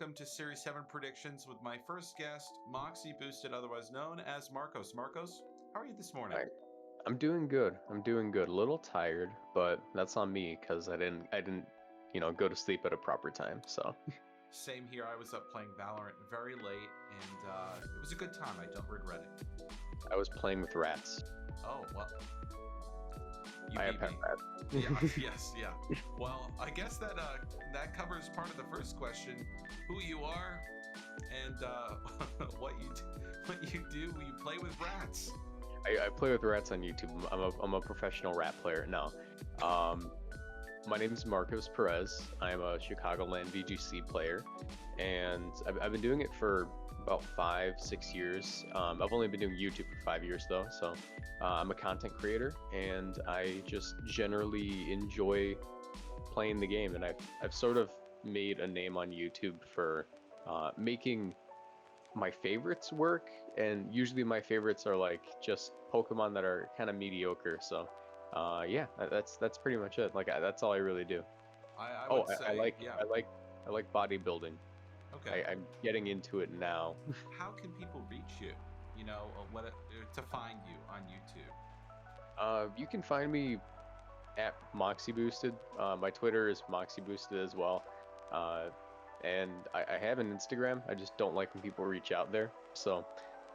welcome to Series 7 Predictions with my first guest, MoxieBoosted, otherwise known as Marcos. Marcos, how are you this morning? Hi. I'm doing good. I'm doing good. A little tired, but that's on me because I didn't, go to sleep at a proper time. So Same here. I was up playing Valorant very late, and it was a good time. I don't regret it. I was playing with rats. Oh, well, you I have beat pet me. rats. Yeah. Well, I guess that covers part of the first question: who you are, and what you do when you play with rats. I play with rats on YouTube. I'm a professional rat player. No. My name is Marcos Perez. I'm a Chicagoland VGC player, and I've been doing it for about 5-6 years. I've only been doing YouTube for 5 years though, so I'm a content creator, and I just generally enjoy playing the game. And I've sort of made a name on YouTube for making my favorites work, and usually my favorites are like just Pokemon that are kind of mediocre. So yeah, that's pretty much it. Like that's all I really do. I Oh, would I say, like yeah. I like bodybuilding. Okay. I'm getting into it now. How can people reach you? To find you on YouTube? You can find me at MoxieBoosted. My Twitter is MoxieBoosted as well. Uh, and I have an Instagram. I just don't like when people reach out there. So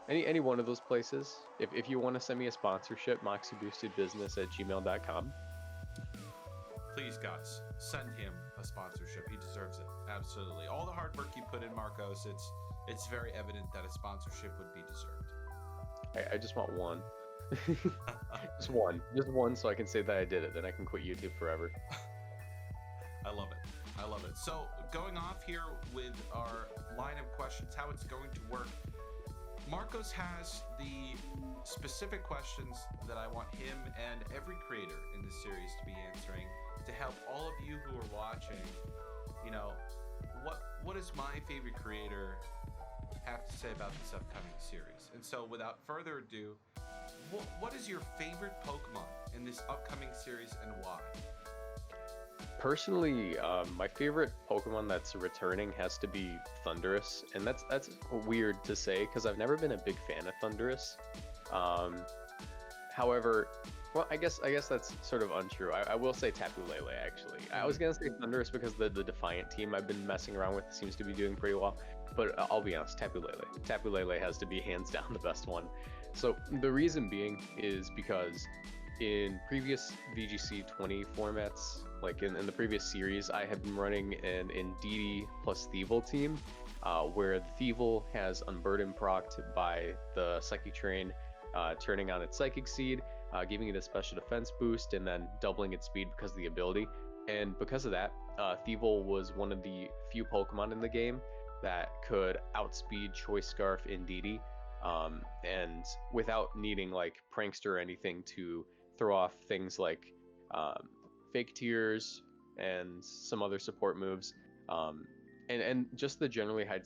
any one of those places. If you want to send me a sponsorship, moxieboostedbusiness@gmail.com. Please, guys, send him a sponsorship. He deserves it. Absolutely. All the hard work you put in, Marcos, it's very evident that a sponsorship would be deserved. I just want one. Just one, so I can say that I did it. Then I can quit YouTube forever. I love it. So, going off here with our line of questions, how it's going to work. Marcos has the specific questions that I want him and every creator in this series to be answering to help all of you who are watching, what does my favorite creator have to say about this upcoming series? And so without further ado, what is your favorite Pokemon in this upcoming series and why? Personally, my favorite Pokemon that's returning has to be Thundurus, and that's weird to say because I've never been a big fan of Thundurus. However, well, I guess that's sort of untrue. I will say Tapu Lele actually. I was gonna say Thundurus because the Defiant team I've been messing around with seems to be doing pretty well, but I'll be honest, Tapu Lele. Tapu Lele has to be hands down the best one. So the reason being is because in previous VGC 20 formats, like in the previous series, I have been running an Indeedee plus Thievul team, where the Thievul has Unburden procced by the Psychic Terrain, turning on its Psychic Seed, giving it a special defense boost, and then doubling its speed because of the ability. And because of that, Thievul was one of the few Pokemon in the game that could outspeed Choice Scarf Indeedee, and without needing like Prankster or anything to throw off things like Fake Tears and some other support moves. And just the generally high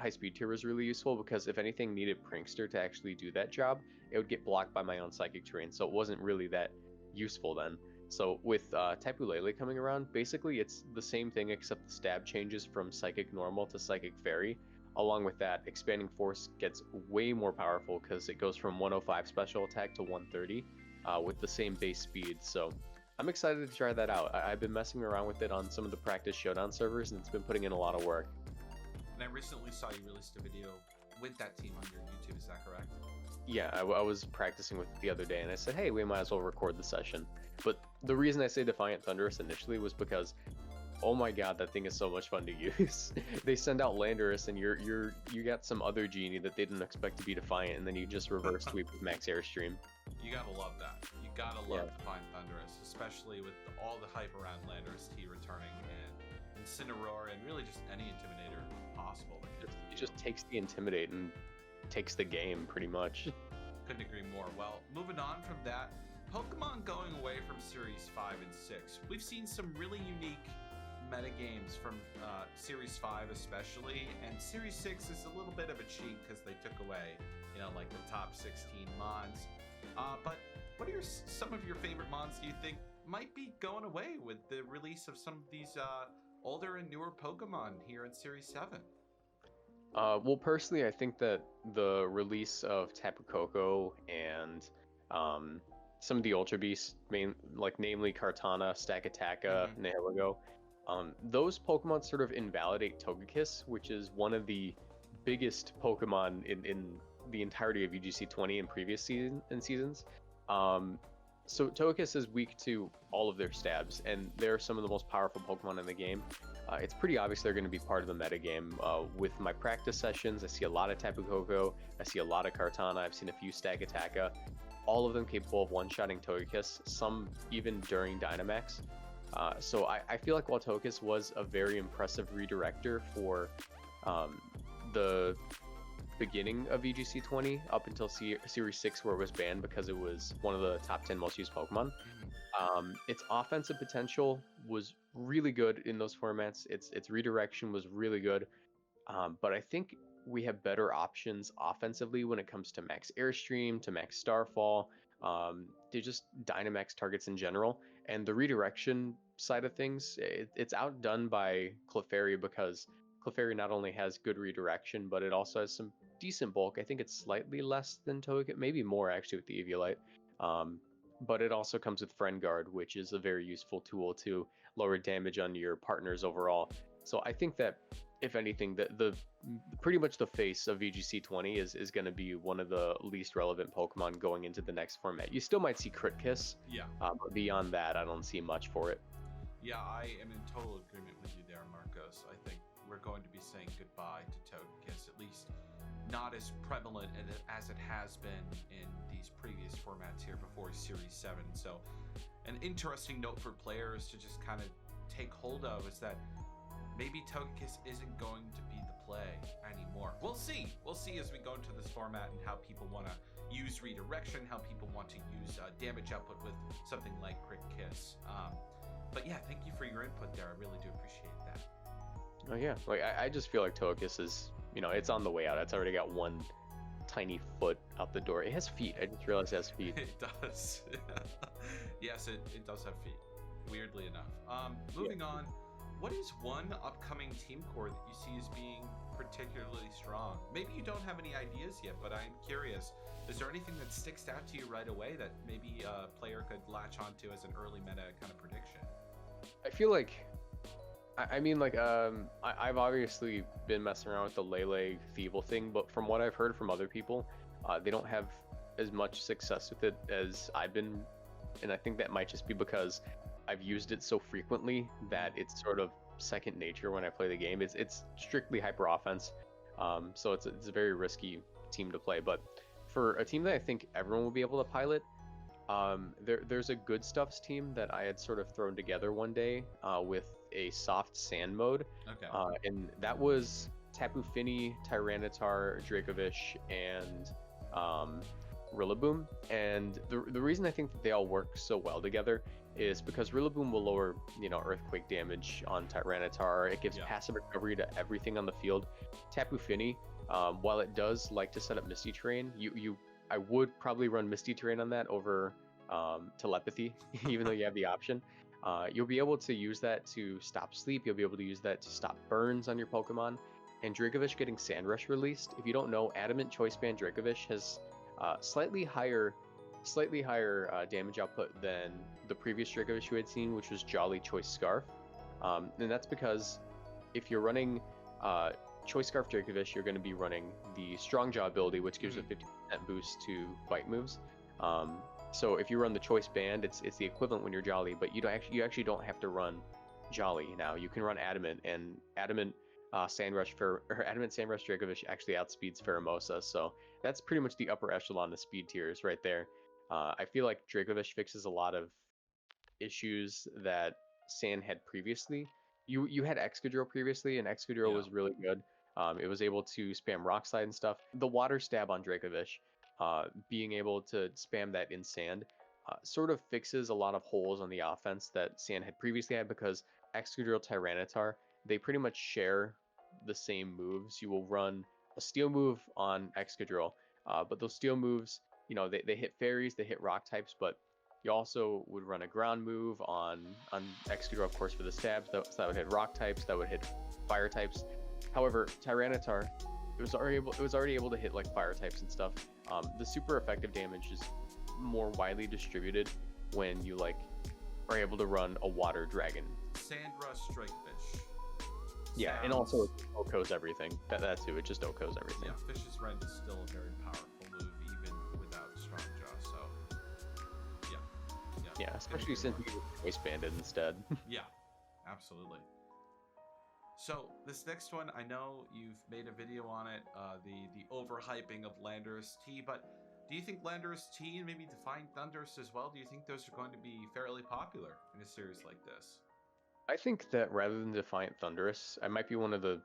speed tier was really useful because if anything needed Prankster to actually do that job, it would get blocked by my own Psychic Terrain, so it wasn't really that useful then. So with Tapu Lele coming around, basically it's the same thing except the stab changes from Psychic Normal to Psychic Fairy. Along with that, Expanding Force gets way more powerful because it goes from 105 special attack to 130 with the same base speed. So I'm excited to try that out. I've been messing around with it on some of the practice showdown servers, and it's been putting in a lot of work. And I recently saw you released a video with that team on your YouTube, is that correct? Yeah, I was practicing with it the other day, and I said, hey, we might as well record the session. But the reason I say Defiant Thundurus initially was because, oh my god, that thing is so much fun to use. They send out Landorus, and you got some other genie that they didn't expect to be Defiant, and then you just reverse sweep with Max Airstream. You gotta love that. You gotta love Defiant Thundurus, especially with all the hype around Lando-T returning and Incineroar and really just any Intimidator possible. It just takes the Intimidate and takes the game pretty much. Couldn't agree more. Well, moving on from that, Pokemon going away from Series 5 and 6. We've seen some really unique meta games from Series 5 especially, and Series 6 is a little bit of a cheat because they took away, like the top 16 mons. But what are some of your favorite mons do you think might be going away with the release of some of these older and newer Pokemon here in Series 7? Well, personally, I think that the release of Tapu Koko and um, some of the Ultra Beasts, namely Kartana, Stakataka, Mm-hmm. Nihilego, those Pokemon sort of invalidate Togekiss, which is one of the biggest Pokemon in the entirety of VGC 20 in previous seasons. Um, so Togekiss is weak to all of their stabs, and they're some of the most powerful Pokemon in the game. It's pretty obvious they're going to be part of the metagame. With my practice sessions, I see a lot of Tapu Koko, I see a lot of Kartana, I've seen a few Stakataka, all of them capable of one-shotting Togekiss, some even during Dynamax. So I feel like while Togekiss was a very impressive redirector for the beginning of VGC 20 up until Series 6 where it was banned because it was one of the top 10 most used Pokemon. Its offensive potential was really good in those formats. Its redirection was really good, but I think we have better options offensively when it comes to max Airstream, to max Starfall, to just Dynamax targets in general. And the redirection side of things, it's outdone by Clefairy because Clefairy not only has good redirection, but it also has some decent bulk. I think it's slightly less than Togekiss, maybe more actually with the Eviolite. Um, but it also comes with Friend Guard, which is a very useful tool to lower damage on your partners overall. So I think that if anything, the pretty much the face of VGC 20 is going to be one of the least relevant Pokemon going into the next format. You still might see Crit Kiss, Yeah. but beyond that, I don't see much for it. Yeah, I am in total agreement with you there, Marcos. I think we're going to be saying goodbye to Togekiss, at least not as prevalent as it has been in these previous formats here before Series 7. So an interesting note for players to just kind of take hold of is that maybe Togekiss isn't going to be the play anymore. We'll see. We'll see as we go into this format and how people want to use redirection, how people want to use damage output with something like Crit Kiss. But yeah, thank you for your input there. I really do appreciate that. Oh yeah, like I just feel like Togekiss is, it's on the way out. It's already got one tiny foot out the door. It has feet. I just realized it has feet. It does. Yes, it does have feet. Weirdly enough. Moving on. What is one upcoming team core that you see as being particularly strong? Maybe you don't have any ideas yet, but I'm curious. Is there anything that sticks out to you right away that maybe a player could latch onto as an early meta kind of prediction? I feel like, I've obviously been messing around with the Lele Feeble thing, but from what I've heard from other people, they don't have as much success with it as I've been, and I think that might just be because I've used it so frequently that it's sort of second nature when I play the game. It's strictly hyper offense, so it's a very risky team to play. But for a team that I think everyone will be able to pilot, there's a Good Stuffs team that I had sort of thrown together one day with a soft sand mode. Okay. And that was Tapu Fini, Tyranitar, Dracovish, and Rillaboom. And the reason I think that they all work so well together is because Rillaboom will lower, earthquake damage on Tyranitar. It gives passive recovery to everything on the field. Tapu Fini, while it does like to set up Misty Terrain, I would probably run Misty Terrain on that over Telepathy, even though you have the option. You'll be able to use that to stop sleep. You'll be able to use that to stop burns on your Pokemon. And Dracovish getting Sand Rush released. If you don't know, Adamant Choice Band Dracovish has slightly higher damage output than the previous Dracovish you had seen, which was Jolly Choice Scarf. And that's because if you're running Choice Scarf Dracovish, you're going to be running the Strong Jaw ability, which gives a 50% boost to bite moves. So if you run the Choice Band, it's the equivalent when you're Jolly, but you actually don't have to run Jolly now. You can run Adamant, and Adamant Sand Rush Dracovish actually outspeeds Pheromosa, so that's pretty much the upper echelon of speed tiers right there. I feel like Dracovish fixes a lot of issues that Sand had previously. You had Excadrill previously, and Excadrill was really good. It was able to spam Rock Slide and stuff. The Water Stab on Dracovish, being able to spam that in Sand, sort of fixes a lot of holes on the offense that Sand had previously had, because Excadrill, Tyranitar, they pretty much share the same moves. You will run a Steel move on Excadrill, but those Steel moves, they hit Fairies, they hit Rock types, but you also would run a Ground move on Excadrill, of course, for the stabs. So that would hit Rock types, that would hit Fire types. However, Tyranitar, already able to hit like fire types and stuff. The super effective damage is more widely distributed when you like are able to run a water dragon. Sandra Strikefish. Yeah, and also it OHKOs everything. That too, it just OHKOs everything. Yeah, Fish's Rend is still a very powerful move, even without Strong Jaw. So, yeah, especially since you voice banded instead. Yeah, absolutely. So this next one, I know you've made a video on it, the overhyping of Landorus-T, but do you think Landorus-T and maybe Defiant Thundurus as well, do you think those are going to be fairly popular in a series like this? I think that rather than Defiant Thundurus, I might be one of the...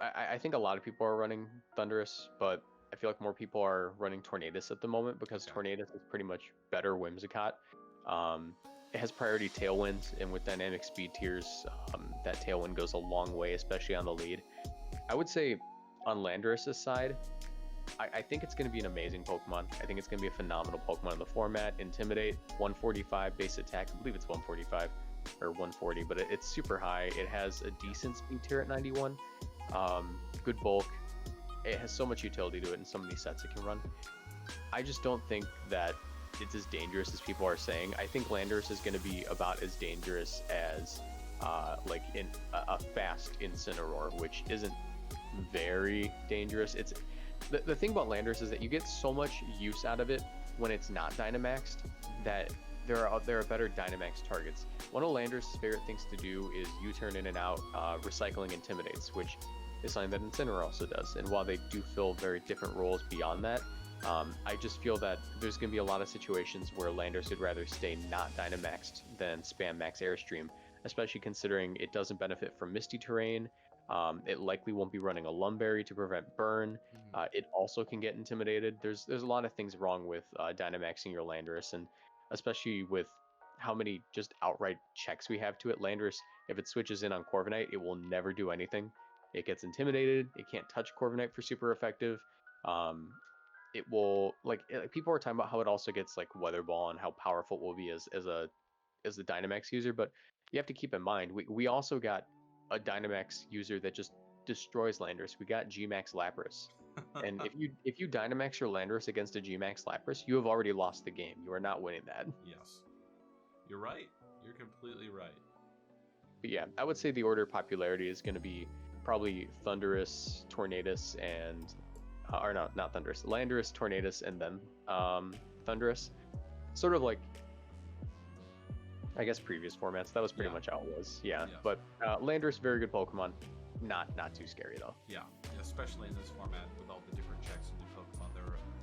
I think a lot of people are running Thundurus, but I feel like more people are running Tornadus at the moment because Tornadus is pretty much better Whimsicott. It has priority Tailwind, and with dynamic speed tiers, that Tailwind goes a long way, especially on the lead. I would say on Landorus' side, I think it's going to be an amazing Pokemon. I think it's going to be a phenomenal Pokemon in the format. Intimidate, 145 base attack. I believe it's 145 or 140, but it's super high. It has a decent speed tier at 91. Good bulk. It has so much utility to it in so many sets it can run. I just don't think that it's as dangerous as people are saying. I think Landorus is going to be about as dangerous as like in a fast Incineroar, which isn't very dangerous. It's the thing about Landorus is that you get so much use out of it when it's not Dynamaxed that there are better Dynamax targets. One of Landorus' favorite things to do is U-turn in and out, recycling Intimidates, which is something that Incineroar also does. And while they do fill very different roles beyond that, I just feel that there's going to be a lot of situations where Landorus would rather stay not Dynamaxed than spam Max Airstream, especially considering it doesn't benefit from Misty Terrain. It likely won't be running a Lumberry to prevent burn. It also can get intimidated. There's a lot of things wrong with Dynamaxing your Landorus, and especially with how many just outright checks we have to it. Landorus, if it switches in on Corviknight, it will never do anything. It gets intimidated. It can't touch Corviknight for super effective. It will people are talking about how it also gets like Weather Ball and how powerful it will be as a Dynamax user, but you have to keep in mind we also got a Dynamax user that just destroys Landorus. We got Gmax Lapras. And if you Dynamax your Landorus against a Gmax Lapras, you have already lost the game. You are not winning that. Yes. You're right. You're completely right. But yeah, I would say the order of popularity is going to be probably Thundurus, Tornadus, and or no, not Thundurus, Landorus, Tornadus, and then Thundurus. Sort of like, I guess, previous formats. That was pretty much how it was. Yeah. But Landorus, very good Pokemon. Not too scary though. Yeah, especially in this format with all the different checks and new Pokemon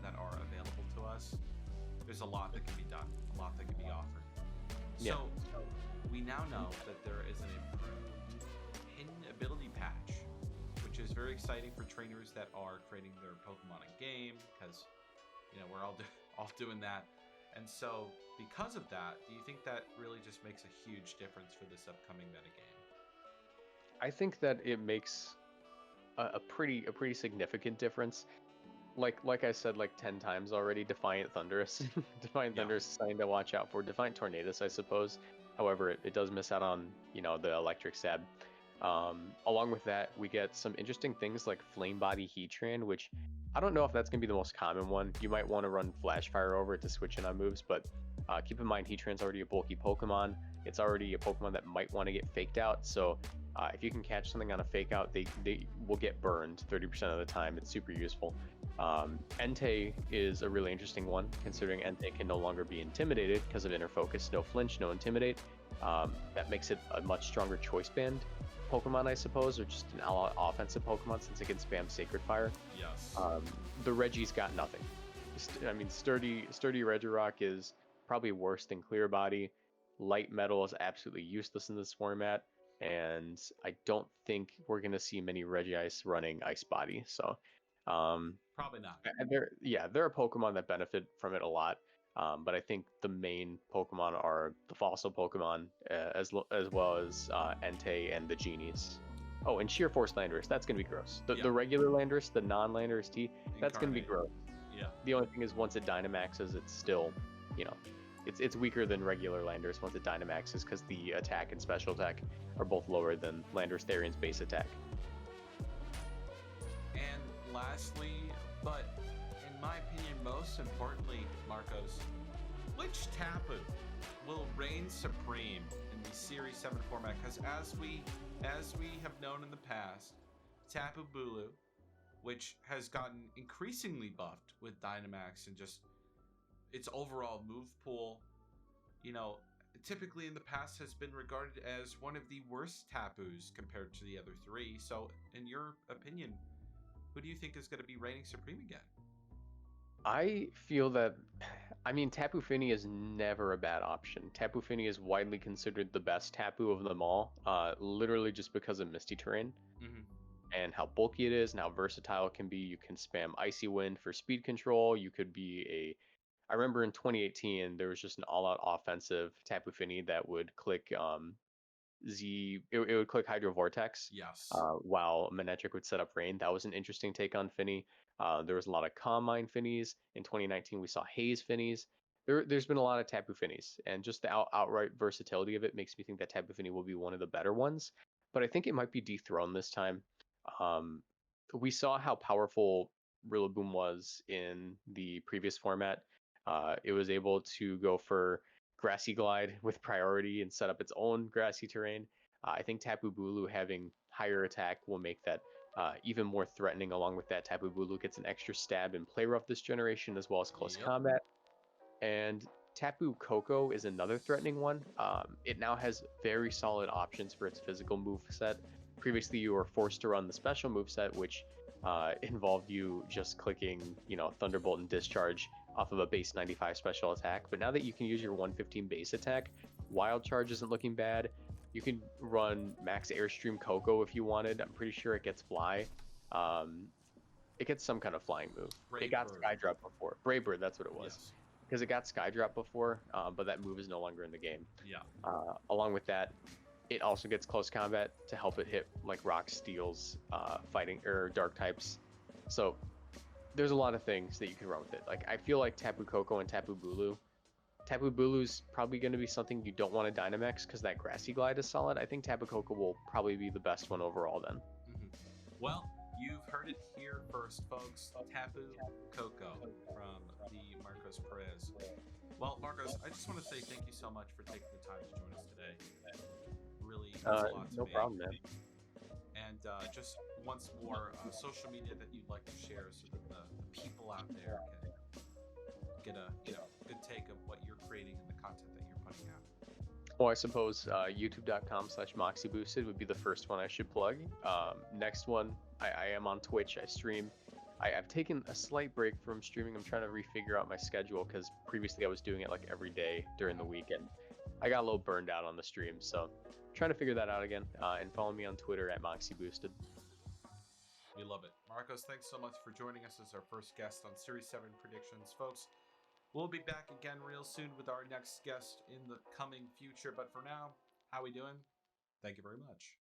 that are available to us. There's a lot that can be done, a lot that can be offered. So we now know that there is an improved hidden ability patch, which is very exciting for trainers that are creating their Pokemon in game, because we're all doing that. And so because of that, do you think that really just makes a huge difference for this upcoming metagame? I think that it makes a pretty significant difference. Like I said like 10 times already, Defiant Thundurus. Defiant Thundurus is something to watch out for. Defiant Tornadus, I suppose. However, it does miss out on, the electric stab. Along with that, we get some interesting things like Flame Body Heatran, which I don't know if that's going to be the most common one. You might want to run Flash Fire over it to switch in on moves, but keep in mind Heatran's already a bulky Pokemon. It's already a Pokemon that might want to get faked out, so if you can catch something on a fake out, they will get burned 30% of the time. It's super useful. Entei is a really interesting one, considering Entei can no longer be intimidated because of Inner Focus, no flinch, no intimidate. That makes it a much stronger choice band Pokemon, I suppose, or just an all-out offensive Pokemon since it can spam Sacred Fire. Yes. The Regi's got nothing. Sturdy Regirock is probably worse than Clear Body. Light Metal is absolutely useless in this format, and I don't think we're going to see many Regice running Ice Body. So probably not. There are Pokemon that benefit from it a lot, but I think the main Pokemon are the fossil Pokemon, as well as Entei and the Genies. Oh, and Sheer Force Landorus, that's going to be gross. The regular Landorus, the non-Landorus-T, that's going to be gross. Yeah. The only thing is once it Dynamaxes, it's still, it's weaker than regular Landorus once it Dynamaxes because the attack and special attack are both lower than Landorus Therian's base attack. And lastly, but in my opinion, most importantly, Marcos, which Tapu will reign supreme in the Series 7 format? Because as we have known in the past, Tapu Bulu, which has gotten increasingly buffed with Dynamax and just its overall move pool, you know, typically in the past has been regarded as one of the worst Tapus compared to the other three. So, in your opinion, who do you think is going to be reigning supreme again? I feel that, I mean, Tapu Fini is never a bad option. Tapu Fini is widely considered the best Tapu of them all, literally just because of Misty Terrain and how bulky it is and how versatile it can be. You can spam Icy Wind for speed control. You could be a, I remember in 2018, there was just an all-out offensive Tapu Fini that would click it would click Hydro Vortex. Yes. While Manectric would set up Rain. That was an interesting take on Fini. There was a lot of Calm Mind Finis. In 2019, we saw Haze Finis. There's been a lot of Tapu Finis, and just the outright versatility of it makes me think that Tapu Fini will be one of the better ones. But I think it might be dethroned this time. Um, we saw how powerful Rillaboom was in the previous format. It was able to go for Grassy Glide with priority and set up its own grassy terrain. I think Tapu Bulu having higher attack will make that even more threatening. Along with that, Tapu Bulu gets an extra stab in Play Rough this generation, as well as close combat. And Tapu Koko is another threatening one. It now has very solid options for its physical move set. Previously, you were forced to run the special move set, which involved you just clicking, Thunderbolt and Discharge off of a base 95 special attack. But now that you can use your 115 base attack, Wild Charge isn't looking bad. You can run Max Airstream Koko if you wanted. I'm pretty sure it gets Fly. It gets some kind of flying move. Brave it got Bird. Skydrop before. Brave Bird, that's what it was. Yes. Because it got Skydrop before, but that move is no longer in the game. Yeah. Along with that, it also gets close combat to help it hit like Rock, Steels, fighting or Dark types. So there's a lot of things that you can run with it. Like I feel like Tapu Koko and Tapu Bulu. Tapu Bulu's probably going to be something you don't want to Dynamax because that Grassy Glide is solid. I think Tapu Koko will probably be the best one overall then. Well, you've heard it here first, folks. Tapu Koko from the Marcos Perez. Well, Marcos, I just want to say thank you so much for taking the time to join us today. Really means a lot to no me. problem, man. And just once more, social media that you'd like to share so that the people out there can get a good take of what you're creating and the content that you're putting out. Well, I suppose youtube.com/MoxieBoosted would be the first one I should plug. Next one, I am on Twitch. I stream. I've taken a slight break from streaming. I'm trying to refigure out my schedule because previously I was doing it like every day during the weekend. I got a little burned out on the stream, so I'm trying to figure that out again. And follow me on Twitter at MoxieBoosted. We love it. Marcos, thanks so much for joining us as our first guest on Series 7 Predictions. Folks, we'll be back again real soon with our next guest in the coming future. But for now, how we doing? Thank you very much.